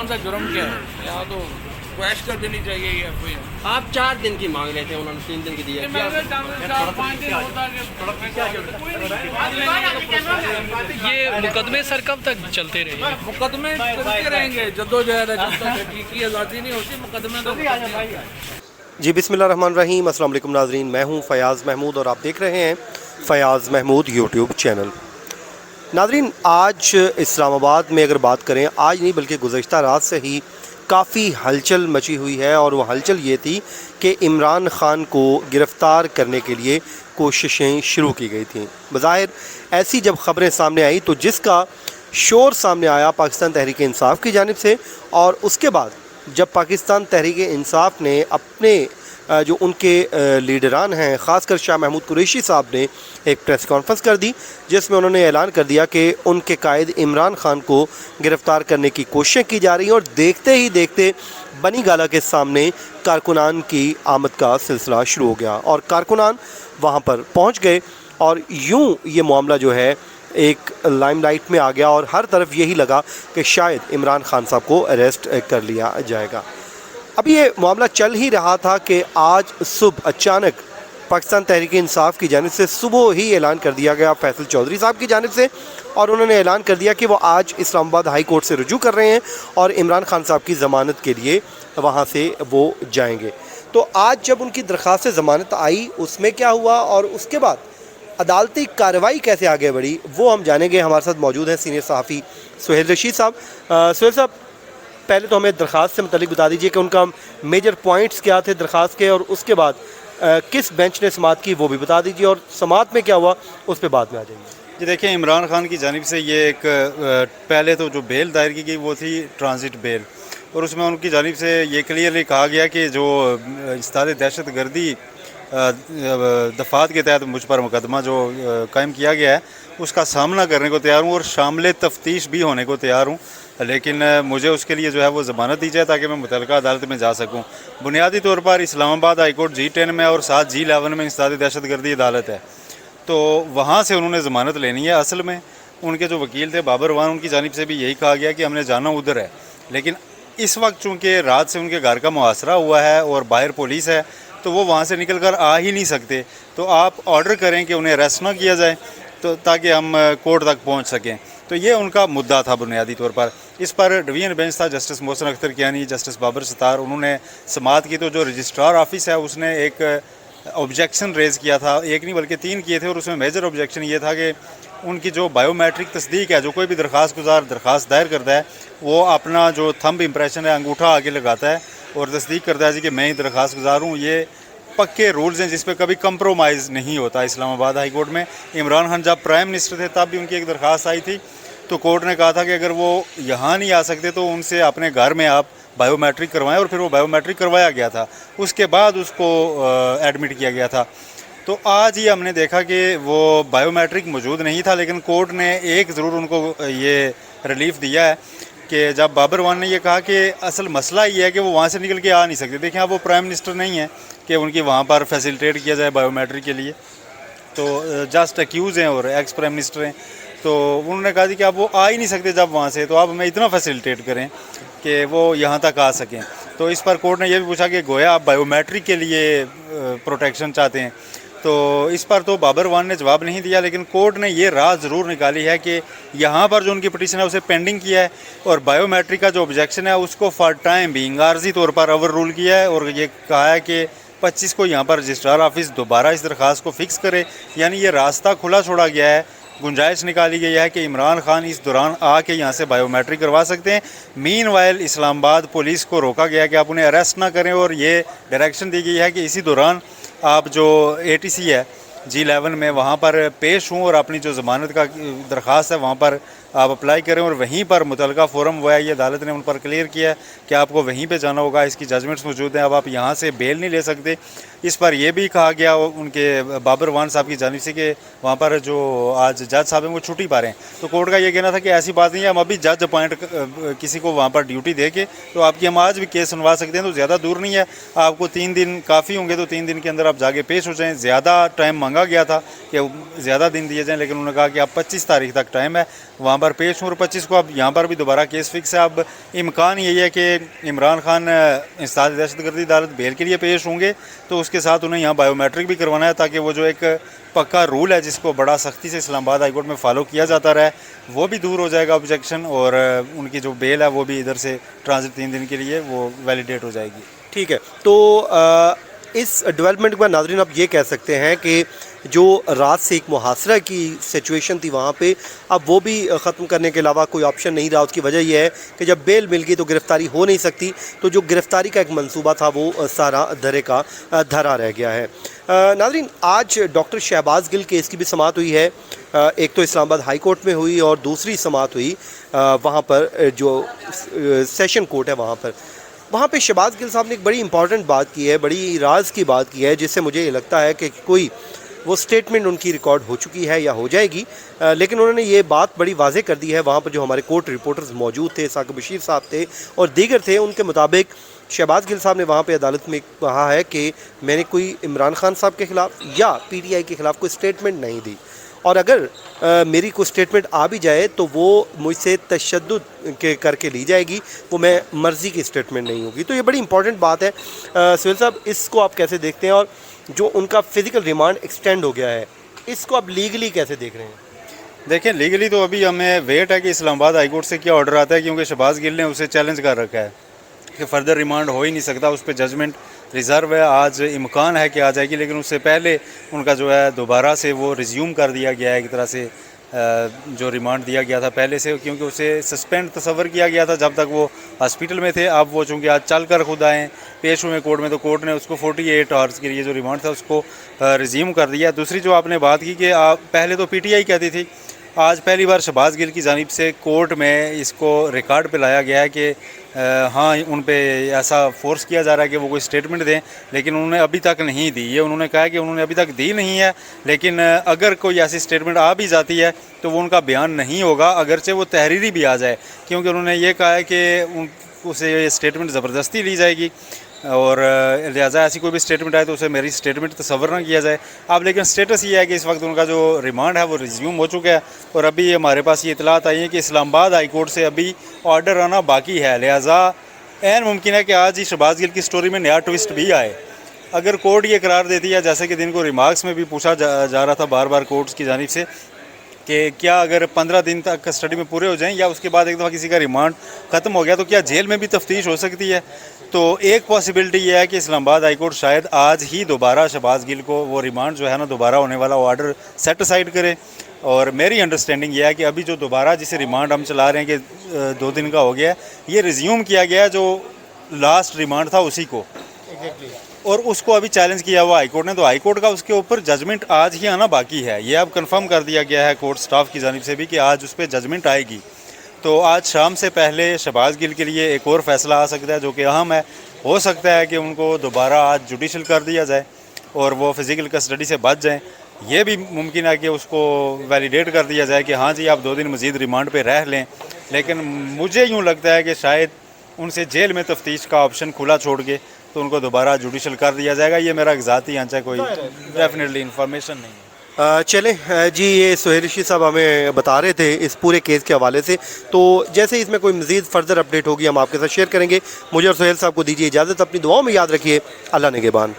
कौन सा जुर्म क्या है, यहाँ तो क्वैश कर देनी चाहिए ये FIR। आप 4 दिन की मांग रहे थे, उन्होंने 3 दिन की दी है। ये मुकदमे सर कब तक चलते रहेंगे? मुकदमे चलते रहेंगे, जद्दोजहद है, जब तक हकीक की आज़ादी नहीं होती मुकदमे तो जी बिस्मिल्लाहिर्रहमानिर्रहीम, अस्सलाम वालेकुम नाज़रीन, मैं हूं फ़याज़ महमूद और आप देख रहे हैं फ़याज़ महमूद यूट्यूब चैनल। नाज़रीन, आज इस्लामाबाद में अगर बात करें, आज नहीं बल्कि गुज़श्ता रात से ही काफ़ी हलचल मची हुई है और वो हलचल ये थी कि इमरान ख़ान को गिरफ़्तार करने के लिए कोशिशें शुरू की गई थीं। बज़ाहिर ऐसी जब ख़बरें सामने आई तो जिसका शोर सामने आया पाकिस्तान तहरीक इंसाफ की जानिब से, और उसके बाद जब पाकिस्तान तहरीक इंसाफ ने अपने जो उनके लीडरान हैं, ख़ासकर शाह महमूद कुरैशी साहब ने एक प्रेस कॉन्फ्रेंस कर दी जिसमें उन्होंने ऐलान कर दिया कि उनके कायद इमरान ख़ान को गिरफ़्तार करने की कोशिशें की जा रही हैं, और देखते ही देखते बनी गाला के सामने कारकुनान की आमद का सिलसिला शुरू हो गया और कारकुनान वहाँ पर पहुँच गए और यूँ ये मामला जो है एक लाइमलाइट में आ गया और हर तरफ यही लगा कि शायद इमरान ख़ान साहब को अरेस्ट कर लिया जाएगा। अब ये मामला चल ही रहा था कि आज सुबह अचानक पाकिस्तान तहरीक इंसाफ की जानिब से सुबह ही ऐलान कर दिया गया फैसल चौधरी साहब की जानिब से, और उन्होंने ऐलान कर दिया कि वो आज इस्लामाबाद हाई कोर्ट से रुजू कर रहे हैं और इमरान ख़ान साहब की ज़मानत के लिए वहाँ से वो जाएंगे। तो आज जब उनकी दरख्वास्त ज़मानत आई उसमें क्या हुआ और उसके बाद अदालती कार्रवाई कैसे आगे बढ़ी वो हम जानेंगे। हमारे साथ मौजूद हैं सीनियर सहाफ़ी सुहेल रशीद साहब। सुहेल साहब, पहले तो हमें दरख्वास्त से मुतालिक बता दीजिए कि उनका मेजर पॉइंट्स क्या थे दरख्वास्त के, और उसके बाद किस बेंच ने समाअत की वो भी बता दीजिए, और समाअत में क्या हुआ उस पर बाद में आ जाएंगे। जी देखिए, इमरान ख़ान की जानिब से ये एक पहले तो जो बेल दायर की गई वो थी ट्रांजिट बेल, और उसमें उनकी जानिब से ये क्लियरली कहा गया कि जो इस्ताद दहशत गर्दी दफ़ात के तहत मुझ पर मुकदमा जो कायम किया गया है उसका सामना करने को तैयार हूँ और शामिल तफ्तीश भी होने को तैयार हूँ, लेकिन मुझे उसके लिए जो है वो ज़मानत दी जाए ताकि मैं मुतल्लिका अदालत में जा सकूँ। बुनियादी तौर पर इस्लामाबाद हाई कोर्ट G10 में और 7 G11 में इस्ताद दहशत गर्दी अदालत है, तो वहाँ से उन्होंने ज़मानत लेनी है। असल में उनके जो वकील थे बाबर वान, उनकी जानिब से भी यही कहा गया कि हमने जाना उधर है, लेकिन इस वक्त चूँकि रात से उनके घर का मुहासरा हुआ है और बाहर पुलिस है तो वो वहाँ से निकल कर आ ही नहीं सकते, तो आप ऑर्डर करें कि उन्हें अरेस्ट ना किया जाए तो ताकि हम कोर्ट तक पहुँच सकें। तो ये उनका मुद्दा था बुनियादी तौर पर। इस पर डिवीज़न बेंच था, जस्टिस मोहसिन अख्तर कियानी, जस्टिस बाबर सत्तार, उन्होंने समाअत की। तो जो रजिस्ट्रार ऑफिस है उसने एक ऑब्जेक्शन रेज़ किया था, एक नहीं बल्कि 3 किए थे, और उसमें मेजर ऑब्जेक्शन ये था कि उनकी जो बायोमेट्रिक तस्दीक है, जो कोई भी दरख्वास्त गुजार दरख्वास्त दायर करता है वो अपना जो थंब इम्प्रेशन है अंगूठा आगे लगाता है और तस्दीक करता है जी कि मैं ही दरख्वास्त गुजार हूँ। ये पक्के रूल्स हैं जिस पे कभी कंप्रोमाइज़ नहीं होता। इस्लामाबाद हाई कोर्ट में इमरान खान जब प्राइम मिनिस्टर थे तब भी उनकी एक दरख्वास्त आई थी, तो कोर्ट ने कहा था कि अगर वो यहाँ नहीं आ सकते तो उनसे अपने घर में आप बायोमेट्रिक करवाएं, और फिर वो बायोमेट्रिक करवाया गया था, उसके बाद उसको एडमिट किया गया था। तो आज ही हमने देखा कि वो बायोमेट्रिक मौजूद नहीं था, लेकिन कोर्ट ने एक ज़रूर उनको ये रिलीफ दिया है कि जब बाबर वान ने ये कहा कि असल मसला ये है कि वो वहाँ से निकल के आ नहीं सकते। देखें, अब वो प्राइम मिनिस्टर नहीं है कि उनकी वहाँ पर फैसिलिटेट किया जाए बायोमेट्रिक के लिए, तो जस्ट एक्यूज़ हैं और एक्स प्राइम मिनिस्टर हैं, तो उन्होंने कहा कि अब वो आ ही नहीं सकते जब वहाँ से, तो अब हमें इतना फैसिलिटेट करें कि वो यहाँ तक आ सकें। तो इस पर कोर्ट ने यह भी पूछा कि गोया आप बायोमेट्रिक के लिए प्रोटेक्शन चाहते हैं, तो इस पर तो बाबर वान ने जवाब नहीं दिया, लेकिन कोर्ट ने ये राज ज़रूर निकाली है कि यहाँ पर जो उनकी पिटीशन है उसे पेंडिंग किया है, और बायोमेट्रिक का जो ऑब्जेक्शन है उसको फॉर टाइम बीइंग आर्जी तौर पर ओवर रूल किया है, और ये कहा है कि 25 को यहाँ पर रजिस्ट्रार ऑफिस दोबारा इस दरख्वास्त को फ़िक्स करे। यानी ये रास्ता खुला छोड़ा गया है, गुंजाइश निकाली गई है कि इमरान खान इस दौरान आके यहाँ से बायोमेट्रिक करवा सकते हैं। मीनवाइल इस्लामाबाद पुलिस को रोका गया है कि आप उन्हें अरेस्ट ना करें, और ये डायरेक्शन दी गई है कि इसी दौरान आप जो ATC है G11 में वहाँ पर पेश हों और अपनी जो ज़मानत का दरख्वास्त है वहाँ पर आप अप्लाई करें, और वहीं पर मुतल्लिका फोरम हुआ है, ये अदालत ने उन पर क्लियर किया कि आपको वहीं पे जाना होगा, इसकी जजमेंट्स मौजूद हैं, अब आप यहाँ से बेल नहीं ले सकते। इस पर यह भी कहा गया उनके बाबर वान साहब की जानिब से कि वहाँ पर जो आज जज साहब हैं वो छुट्टी पा रहे हैं, तो कोर्ट का ये कहना था कि ऐसी बात नहीं है, हम अभी जज अपॉइंट किसी को वहाँ पर ड्यूटी दे के तो आपकी हम आज भी केस सुनवा सकते हैं, तो ज़्यादा दूर नहीं है, आपको 3 दिन काफ़ी होंगे, तो 3 दिन के अंदर आप जाके पेश हो जाएँ। ज़्यादा टाइम मांगा मांगा गया था कि ज़्यादा दिन दिए जाएं, लेकिन उन्होंने कहा कि अब 25 तारीख तक टाइम है, वहाँ पर पेश हूँ और 25 को अब यहाँ पर भी दोबारा केस फिक्स है। अब इम्कान यही है कि इमरान खान इंसदाद दहशतगर्दी अदालत बेल के लिए पेश होंगे, तो उसके साथ उन्हें यहाँ बायोमेट्रिक भी करवाना है, ताकि वो जो एक पक्का रूल है जिसको बड़ा सख्ती से इस्लामाबाद हाई कोर्ट में फॉलो किया जाता रहा है वो भी दूर हो जाएगा ऑब्जेक्शन, और उनकी जो बेल है वो भी इधर से ट्रांजिट 3 दिन के लिए वो वैलिडेट हो जाएगी। ठीक है, तो इस डेवलपमेंट के बाद नाज़रीन आप ये कह सकते हैं कि जो रात से एक मुहासरा की सिचुएशन थी वहाँ पे, अब वो भी ख़त्म करने के अलावा कोई ऑप्शन नहीं रहा। उसकी वजह यह है कि जब बेल मिल गई तो गिरफ़्तारी हो नहीं सकती, तो जो गिरफ़्तारी का एक मंसूबा था वो सारा धरे का धरा रह गया है। नाज़रीन, आज डॉक्टर शहबाज गिल केस की भी समाअत हुई है। एक तो इस्लामाबाद हाई कोर्ट में हुई और दूसरी समाअत हुई वहाँ पर जो सेशन कोर्ट है वहाँ पे शहबाज गिल साहब ने एक बड़ी इंपॉर्टेंट बात की है, बड़ी राज की बात की है, जिससे मुझे ये लगता है कि कोई वो स्टेटमेंट उनकी रिकॉर्ड हो चुकी है या हो जाएगी, लेकिन उन्होंने ये बात बड़ी वाज़ेह कर दी है। वहाँ पर जो हमारे कोर्ट रिपोर्टर्स मौजूद थे, साकिब बशीर साहब थे और दीगर थे, उनके मुताबिक शहबाज गिल साहब ने वहाँ पे अदालत में कहा है कि मैंने कोई इमरान खान साहब के ख़िलाफ़ या PTI के ख़िलाफ़ कोई स्टेटमेंट नहीं दी, और अगर मेरी कोई स्टेटमेंट आ भी जाए तो वो मुझसे तशद्दुद के करके ली जाएगी, वो मैं मर्ज़ी की स्टेटमेंट नहीं होगी। तो ये बड़ी इंपॉर्टेंट बात है। सुहेल साहब, इसको आप कैसे देखते हैं, और जो उनका फ़िज़िकल रिमांड एक्सटेंड हो गया है इसको आप लीगली कैसे देख रहे हैं? देखें, लीगली तो अभी हमें वेट है कि इस्लामाबाद हाई कोर्ट से क्या ऑर्डर आता है, क्योंकि शहबाज गिल ने उसे चैलेंज कर रखा है कि फ़र्दर रिमांड हो ही नहीं सकता, उस पर जजमेंट रिज़र्व है। आज इम्कान है कि आ जाएगी, लेकिन उससे पहले उनका जो है दोबारा से वो रिज्यूम कर दिया गया है एक तरह से, जो रिमांड दिया गया था पहले से, क्योंकि उसे सस्पेंड तस्वर किया गया था जब तक वो हॉस्पिटल में थे। अब वो चूँकि आज चल कर खुद आए, पेश हुए कोर्ट में, तो कोर्ट ने उसको 48 आवर्स के लिए जो रिमांड था उसको रिज्यूम कर दिया। दूसरी जो आपने बात की कि पहले तो PTI कहती थी, आज पहली बार शहबाज गिल की जानिब से कोर्ट में इसको रिकॉर्ड पे लाया गया है कि हाँ, उन पे ऐसा फोर्स किया जा रहा है कि वो कोई स्टेटमेंट दें, लेकिन उन्होंने अभी तक नहीं दी। ये उन्होंने कहा कि उन्होंने अभी तक दी नहीं है, लेकिन अगर कोई ऐसी स्टेटमेंट आ भी जाती है तो वो उनका बयान नहीं होगा, अगरचे वो तहरीरी भी आ जाए, क्योंकि उन्होंने ये कहा है कि उसे ये स्टेटमेंट ज़बरदस्ती ली जाएगी, और लिहाजा ऐसी कोई भी स्टेटमेंट आए तो उसे मेरी स्टेटमेंट तस्वर ना किया जाए। अब लेकिन स्टेटस ये है कि इस वक्त उनका जो रिमांड है वो रिज्यूम हो चुका है, और अभी हमारे पास ये इतलात आई है कि इस्लामाबाद हाई कोर्ट से अभी ऑर्डर आना बाकी है। लिहाजा ऐन मुमकिन है कि आज ही शहबाज गिल की स्टोरी में नया ट्विस्ट भी आए। अगर कोर्ट ये करार देती है, जैसे कि दिन को रिमार्क्स में भी पूछा जा रहा था बार बार कोर्ट्स की जानिब से, कि क्या अगर 15 दिन तक कस्टडी में पूरे हो जाएं या उसके बाद एक दफ़ा किसी का रिमांड ख़त्म हो गया तो क्या जेल में भी तफ्तीश हो सकती है। तो एक पॉसिबिलिटी ये है कि इस्लामाबाद हाई कोर्ट शायद आज ही दोबारा शहबाज गिल को वो रिमांड जो है ना दोबारा होने वाला वो ऑर्डर सेट असाइड करे। और मेरी अंडरस्टैंडिंग ये है कि अभी जो दोबारा जिसे रिमांड हम चला रहे हैं कि 2 दिन का हो गया है, ये रिज्यूम किया गया है जो लास्ट रिमांड था उसी को, और उसको अभी चैलेंज किया हुआ हाई कोर्ट ने, तो हाई कोर्ट का उसके ऊपर जजमेंट आज ही आना बाकी है। ये अब कंफर्म कर दिया गया है कोर्ट स्टाफ की जानिब से भी कि आज उस पर जजमेंट आएगी। तो आज शाम से पहले शहबाज गिल के लिए एक और फैसला आ सकता है जो कि अहम है। हो सकता है कि उनको दोबारा आज जुडिशल कर दिया जाए और वो फिज़िकल कस्टडी से बच जाएं। ये भी मुमकिन है कि उसको वैलिडेट कर दिया जाए कि हाँ जी आप 2 दिन मज़ीद रिमांड पे रह लें। लेकिन मुझे यूँ लगता है कि शायद उनसे जेल में तफ्तीश का ऑप्शन खुला छोड़ के तो उनको दोबारा जुडिशल कर दिया जाएगा। ये मेरा ज़ाती आंचा, कोई डेफिनेटली इन्फॉर्मेशन नहीं है। चलें जी, ये सुहेल रशीद साहब हमें बता रहे थे इस पूरे केस के हवाले से, तो जैसे इसमें कोई मज़ीद फर्दर अपडेट होगी हम आपके साथ शेयर करेंगे। मुझे और सुहेल साहब को दीजिए इजाज़त, अपनी दुआओं में याद रखिए। अल्लाह निगहबान।